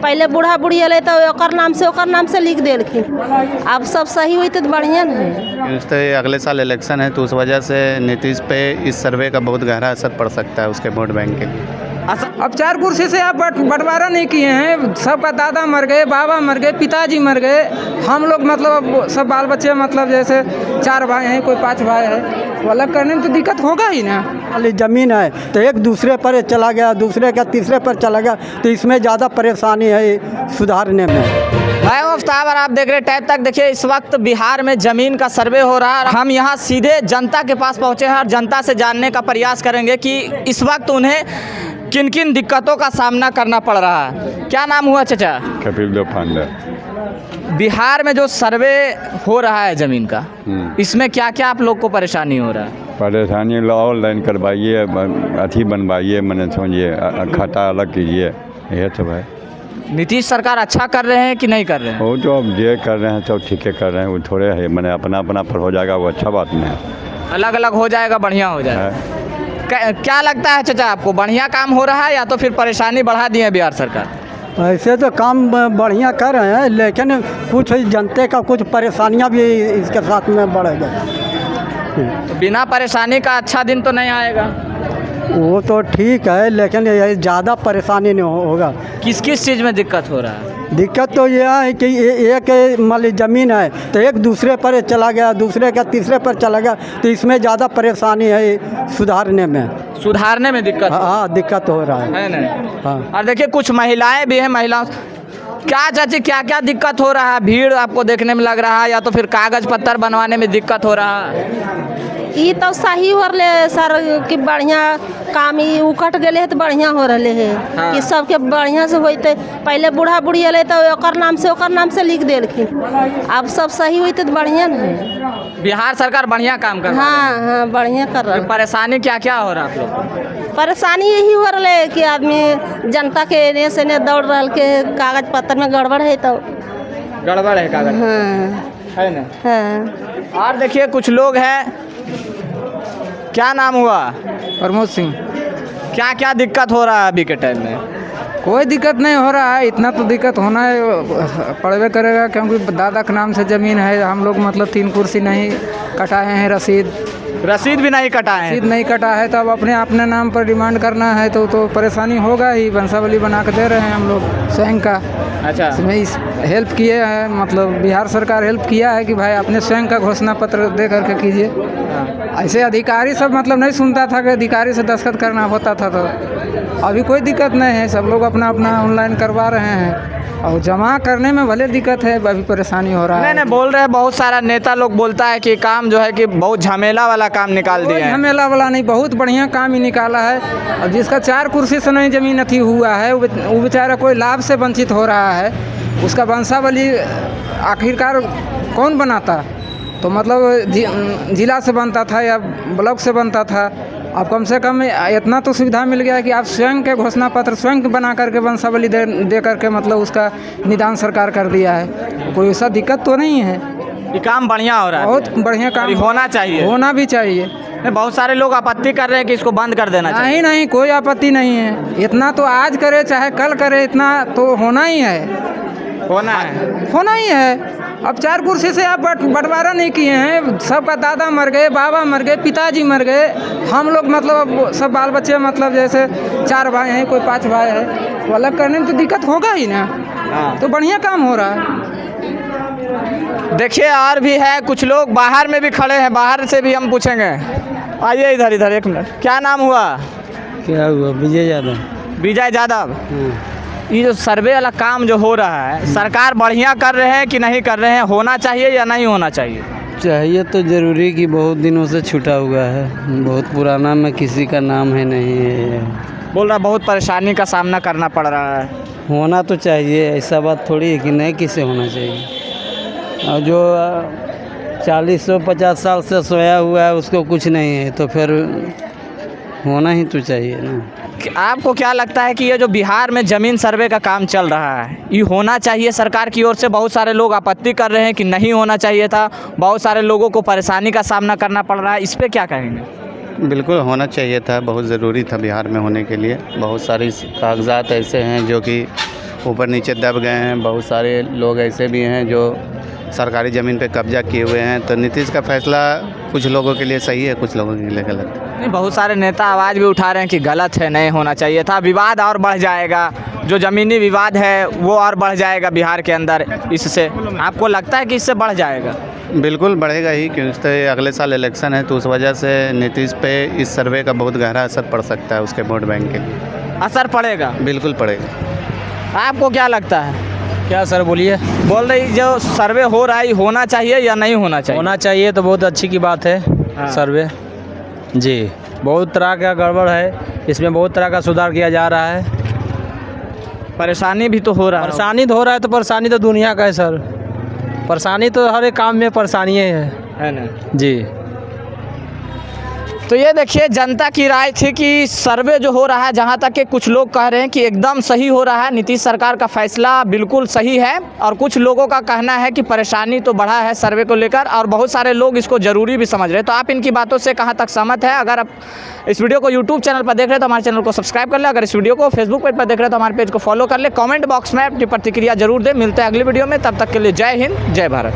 पहले बूढ़ा बुढ़ी अले तो ओकर नाम से लिख देलखिन। अब सब सही हुई तो बढ़िया है। तो अगले साल इलेक्शन है तो उस वजह से नीतीश पे इस सर्वे का बहुत गहरा असर पड़ सकता है उसके वोट बैंक के लिए। अब 4 कुर्सी से आप बंटवारा नहीं किए हैं, सबका दादा मर गए, बाबा मर गए, पिताजी मर गए, हम लोग मतलब सब बाल बच्चे मतलब जैसे 4 भाई हैं, कोई 5 भाई है, वो अलग करने में तो दिक्कत होगा ही ना। वाली ज़मीन है तो एक दूसरे पर चला गया, दूसरे का तीसरे पर चला गया, तो इसमें ज़्यादा परेशानी है सुधारने में। मैं आफ्ताब और आप देख रहे टैब तक। देखिए इस वक्त बिहार में ज़मीन का सर्वे हो रहा है। हम यहाँ सीधे जनता के पास पहुँचे हैं और जनता से जानने का प्रयास करेंगे कि इस वक्त उन्हें किन किन दिक्कतों का सामना करना पड़ रहा है। क्या नाम हुआ चाचा? कपिल देव पांडे। बिहार में जो सर्वे हो रहा है ज़मीन का, इसमें क्या क्या आप लोग को परेशानी हो रहा है? परेशानी ऑनलाइन करवाइए, अथी बनवाइए, मैंने समझिए खाता अलग कीजिए, यह सब है। नीतीश सरकार अच्छा कर रहे हैं कि नहीं कर रहे हैं? वो जो अब ये कर रहे हैं सब ठीक है कर रहे हैं, वो थोड़े है मैंने अपना पर हो जाएगा वो अच्छा बात नहीं है। अलग अलग हो जाएगा, बढ़िया हो जाएगा। क्या लगता है चाचा आपको, बढ़िया काम हो रहा है या तो फिर परेशानी बढ़ा दी है बिहार सरकार? ऐसे तो काम बढ़िया कर रहे हैं, लेकिन कुछ जनते का कुछ परेशानियां भी इसके साथ में बढ़ेगा। तो बिना परेशानी का अच्छा दिन तो नहीं आएगा। वो तो ठीक है, लेकिन ये ज़्यादा परेशानी नहीं होगा। किस किस चीज़ में दिक्कत हो रहा है? दिक्कत तो यह है कि एक मान ज़मीन है तो एक दूसरे पर चला गया, दूसरे का तीसरे पर चला गया, तो इसमें ज़्यादा परेशानी है सुधारने में दिक्कत। हाँ दिक्कत हो रहा है ना। हाँ। और देखिए कुछ महिलाएं भी हैं, महिलाओं क्या चाची क्या क्या दिक्कत हो रहा है? भीड़ आपको देखने में लग रहा है या तो फिर कागज पत्तर बनवाने में दिक्कत हो रहा है? ये तो सही हो रहे सर कि बढ़िया काम ही उकट गए है तो बढ़िया हो रहे है। हाँ। कि सबके बढ़िया से होते। पहले बूढ़ा बुढ़ी अले तो ओकर नाम से लिख देलखिन। अब सब सही हुई तो बढ़िया है। बिहार सरकार बढ़िया काम कर रही है। हाँ बढ़िया कर रहा है। परेशानी क्या क्या हो रहा है आप लोग को? परेशानी यही हो रहा है कि आदमी जनता के एने से ने दौड़ रहा के कागज पत्तर में गड़बड़ है तो गड़बड़ है कागज। हाँ है ना। हाँ। और देखिए कुछ लोग हैं, क्या नाम हुआ? प्रमोद सिंह। क्या क्या दिक्कत हो रहा है अभी के टाइम में? कोई दिक्कत नहीं हो रहा है, इतना तो दिक्कत होना है पड़वे करेगा, क्योंकि दादा के नाम से ज़मीन है। हम लोग मतलब 3 कुर्सी नहीं कटाए हैं, रसीद भी नहीं कटा है। रसीद नहीं कटा है तो अब अपने नाम पर डिमांड करना है तो परेशानी होगा ही। वंशावली बना के दे रहे हैं हम लोग स्वयं का। अच्छा। इसमें हेल्प किए हैं, मतलब बिहार सरकार हेल्प किया है कि भाई अपने स्वयं का घोषणा पत्र दे करके कीजिए। ऐसे अधिकारी सब मतलब नहीं सुनता था कि अधिकारी से दस्तखत करना होता था, तो अभी कोई दिक्कत नहीं है, सब लोग अपना ऑनलाइन करवा रहे हैं। और जमा करने में भले दिक्कत है, अभी परेशानी हो रहा है। नहीं बोल रहे हैं, बहुत सारा नेता लोग बोलता है कि काम जो है कि बहुत झमेला वाला काम निकाल दिया है। झमेला वाला नहीं, बहुत बढ़िया काम ही निकाला है। और जिसका 4 कुर्सी से नहीं ज़मीन अथी हुआ है वो बेचारा कोई लाभ से वंचित हो रहा है। उसका वंशावली आखिरकार कौन बनाता? तो मतलब जिला से बनता था या ब्लॉक से बनता था। अब कम से कम इतना तो सुविधा मिल गया कि आप स्वयं के घोषणा पत्र स्वयं बना करके वंशावली दे करके मतलब उसका निदान सरकार कर दिया है। कोई ऐसा दिक्कत तो नहीं है। ये काम बढ़िया हो रहा है, बहुत बढ़िया काम होना चाहिए, होना भी चाहिए। बहुत सारे लोग आपत्ति कर रहे हैं कि इसको बंद कर देना चाहिए। नहीं कोई आपत्ति नहीं है। इतना तो आज करे चाहे कल करे, इतना तो होना ही है। अब 4 कुर्सी से आप बंटवारा नहीं किए हैं, सबका दादा मर गए, बाबा मर गए, पिताजी मर गए, हम लोग मतलब सब बाल बच्चे मतलब जैसे 4 भाई हैं, कोई 5 भाई है, वो अलग करने में तो दिक्कत होगा ही ना। तो बढ़िया काम हो रहा है। देखिए और भी है, कुछ लोग बाहर में भी खड़े हैं, बाहर से भी हम पूछेंगे। आइए इधर 1 मिनट। क्या नाम हुआ? क्या हुआ? विजय यादव। ये जो सर्वे वाला काम जो हो रहा है, सरकार बढ़िया कर रहे हैं कि नहीं कर रहे हैं? होना चाहिए या नहीं होना चाहिए? चाहिए तो ज़रूरी कि बहुत दिनों से छूटा हुआ है, बहुत पुराना में किसी का नाम है नहीं है। बोल रहा बहुत परेशानी का सामना करना पड़ रहा है। होना तो चाहिए, ऐसा बात थोड़ी है कि नहीं किसे होना चाहिए। और जो 40-50 साल से सोया हुआ है उसको कुछ नहीं है, तो फिर होना ही तो चाहिए ना। आपको क्या लगता है कि ये जो बिहार में ज़मीन सर्वे का काम चल रहा है, ये होना चाहिए? सरकार की ओर से बहुत सारे लोग आपत्ति कर रहे हैं कि नहीं होना चाहिए था, बहुत सारे लोगों को परेशानी का सामना करना पड़ रहा है, इस पर क्या कहेंगे? बिल्कुल होना चाहिए था, बहुत ज़रूरी था बिहार में होने के लिए। बहुत सारे कागजात ऐसे हैं जो कि ऊपर नीचे दब गए हैं। बहुत सारे लोग ऐसे भी हैं जो सरकारी ज़मीन पे कब्जा किए हुए हैं। तो नीतीश का फैसला कुछ लोगों के लिए सही है, कुछ लोगों के लिए गलत है। नहीं, बहुत सारे नेता आवाज़ भी उठा रहे हैं कि गलत है, नहीं होना चाहिए था, विवाद और बढ़ जाएगा, जो ज़मीनी विवाद है वो और बढ़ जाएगा बिहार के अंदर। इससे आपको लगता है कि इससे बढ़ जाएगा? बिल्कुल बढ़ेगा ही, क्योंकि अगले साल इलेक्शन है, तो उस वजह से नीतीश पे इस सर्वे का बहुत गहरा असर पड़ सकता है उसके वोट बैंक के लिए। असर पड़ेगा? बिल्कुल पड़ेगा। आपको क्या लगता है? क्या सर बोलिए? बोल रही जो सर्वे हो रहा है होना चाहिए या नहीं होना चाहिए? होना चाहिए तो बहुत अच्छी की बात है। हाँ। सर्वे जी, बहुत तरह का गड़बड़ है, इसमें बहुत तरह का सुधार किया जा रहा है। परेशानी भी तो हो रहा है। परेशानी तो हो रहा है, तो परेशानी तो दुनिया का है सर। परेशानी तो हर एक काम में परेशानी है ना जी। तो ये देखिए जनता की राय थी कि सर्वे जो हो रहा है, जहाँ तक कि कुछ लोग कह रहे हैं कि एकदम सही हो रहा है, नीतीश सरकार का फैसला बिल्कुल सही है, और कुछ लोगों का कहना है कि परेशानी तो बढ़ा है सर्वे को लेकर, और बहुत सारे लोग इसको ज़रूरी भी समझ रहे हैं। तो आप इनकी बातों से कहाँ तक सहमत है? अगर आप इस वीडियो को यूट्यूब चैनल पर देख रहे हैं तो हमारे चैनल को सब्सक्राइब कर ले। अगर इस वीडियो को फेसबुक पेज पर देख रहे हैं तो हमारे पेज को फॉलो कर ले। कमेंट बॉक्स में अपनी प्रतिक्रिया जरूर दें। मिलते हैं अगली वीडियो में, तब तक के लिए जय हिंद, जय भारत।